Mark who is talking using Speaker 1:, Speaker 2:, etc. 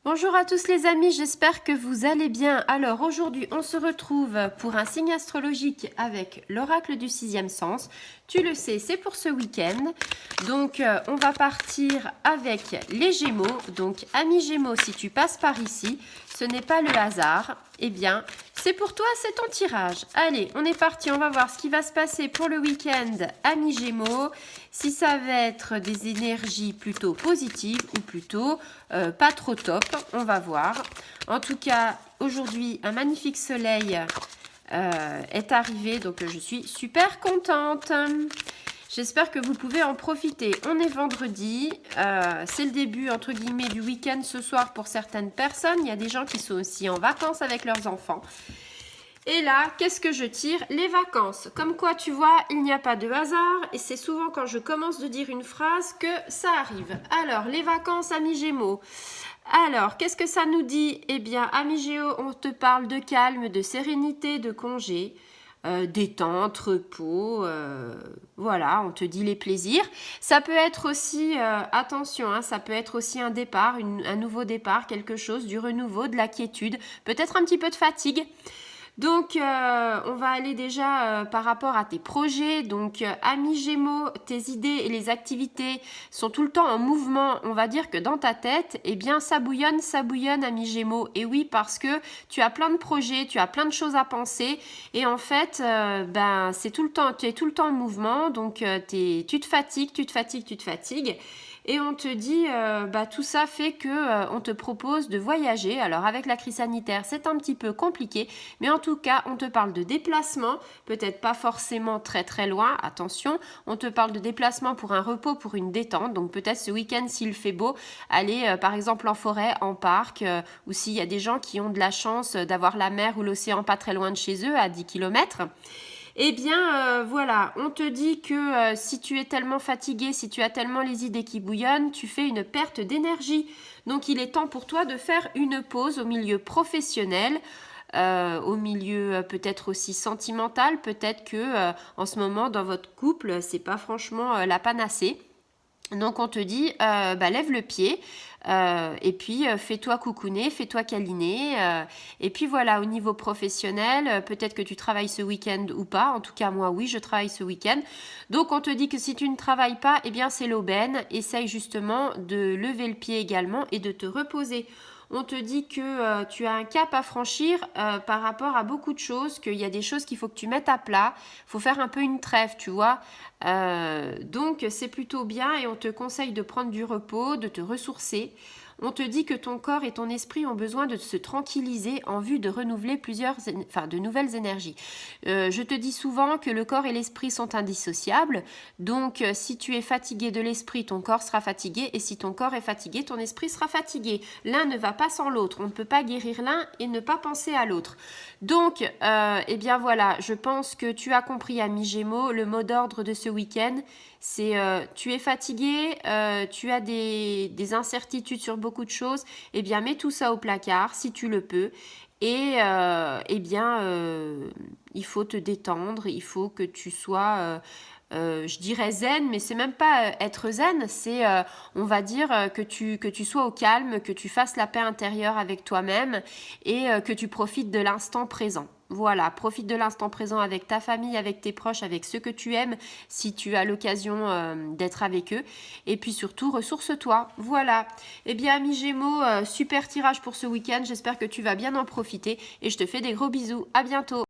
Speaker 1: Bonjour à tous les amis, j'espère que vous allez bien. Alors aujourd'hui on se retrouve pour un signe astrologique avec l'oracle du sixième sens. Tu le sais, c'est pour ce week-end. Donc on va partir avec les Gémeaux. Donc amis Gémeaux, si tu passes par ici, ce n'est pas le hasard. Eh bien, c'est pour toi, c'est ton tirage. Allez, on est parti, on va voir ce qui va se passer pour le week-end, amis Gémeaux. Si ça va être des énergies plutôt positives ou plutôt pas trop top, on va voir. En tout cas, aujourd'hui, un magnifique soleil est arrivé, donc je suis super contente. J'espère que vous pouvez en profiter. On est vendredi, c'est le début entre guillemets du week-end ce soir pour certaines personnes. Il y a des gens qui sont aussi en vacances avec leurs enfants. Et là, qu'est-ce que je tire? Les vacances. Comme quoi, tu vois, il n'y a pas de hasard. Et c'est souvent quand je commence de dire une phrase que ça arrive. Alors, les vacances, amis Gémeaux. Alors, qu'est-ce que ça nous dit? Eh bien, amis Gémeaux, on te parle de calme, de sérénité, de congé. Détente, repos, voilà, on te dit les plaisirs. Ça peut être aussi, attention, hein, ça peut être aussi un départ, un nouveau départ, quelque chose, du renouveau, de la quiétude, peut-être un petit peu de fatigue. Donc, on va aller déjà par rapport à tes projets. Donc, amis Gémeaux, tes idées et les activités sont tout le temps en mouvement. On va dire que dans ta tête, eh bien, ça bouillonne, amis Gémeaux. Et oui, parce que tu as plein de projets, tu as plein de choses à penser. Et en fait, c'est tout le temps, tu es tout le temps en mouvement. Donc, tu te fatigues. Et on te dit, tout ça fait que on te propose de voyager. Alors avec la crise sanitaire, c'est un petit peu compliqué, mais en tout cas, on te parle de déplacement, peut-être pas forcément très très loin, attention, on te parle de déplacement pour un repos, pour une détente, donc peut-être ce week-end s'il fait beau, aller par exemple en forêt, en parc, ou s'il y a des gens qui ont de la chance d'avoir la mer ou l'océan pas très loin de chez eux, à 10 km. Eh bien, voilà, on te dit que si tu es tellement fatigué, si tu as tellement les idées qui bouillonnent, tu fais une perte d'énergie. Donc, il est temps pour toi de faire une pause au milieu professionnel, au milieu peut-être aussi sentimental. Peut-être que en ce moment, dans votre couple, c'est pas franchement la panacée. Donc on te dit, lève le pied et puis fais-toi coucouner, fais-toi câliner. Et puis voilà, au niveau professionnel, peut-être que tu travailles ce week-end ou pas. En tout cas, moi, oui, je travaille ce week-end. Donc on te dit que si tu ne travailles pas, eh bien c'est l'aubaine. Essaye justement de lever le pied également et de te reposer. On te dit que tu as un cap à franchir par rapport à beaucoup de choses, qu'il y a des choses qu'il faut que tu mettes à plat. Il faut faire un peu une trêve, tu vois. Donc c'est plutôt bien et on te conseille de prendre du repos, de te ressourcer. On te dit que ton corps et ton esprit ont besoin de se tranquilliser en vue de renouveler de nouvelles énergies. Je te dis souvent que le corps et l'esprit sont indissociables. Donc, si tu es fatigué de l'esprit, ton corps sera fatigué. Et si ton corps est fatigué, ton esprit sera fatigué. L'un ne va pas sans l'autre. On ne peut pas guérir l'un et ne pas penser à l'autre. Donc, eh bien voilà, je pense que tu as compris, ami Gémeaux, le mot d'ordre de ce week-end, c'est tu es fatigué, tu as des incertitudes sur beaucoup de choses, eh bien mets tout ça au placard si tu le peux. Et il faut te détendre, il faut que tu sois, je dirais zen, mais c'est même pas être zen, c'est, on va dire, que tu sois au calme, que tu fasses la paix intérieure avec toi-même et que tu profites de l'instant présent. Voilà, profite de l'instant présent avec ta famille, avec tes proches, avec ceux que tu aimes, si tu as l'occasion d'être avec eux. Et puis surtout, ressource-toi. Voilà. Eh bien, amis Gémeaux, super tirage pour ce week-end. J'espère que tu vas bien en profiter. Et je te fais des gros bisous. À bientôt.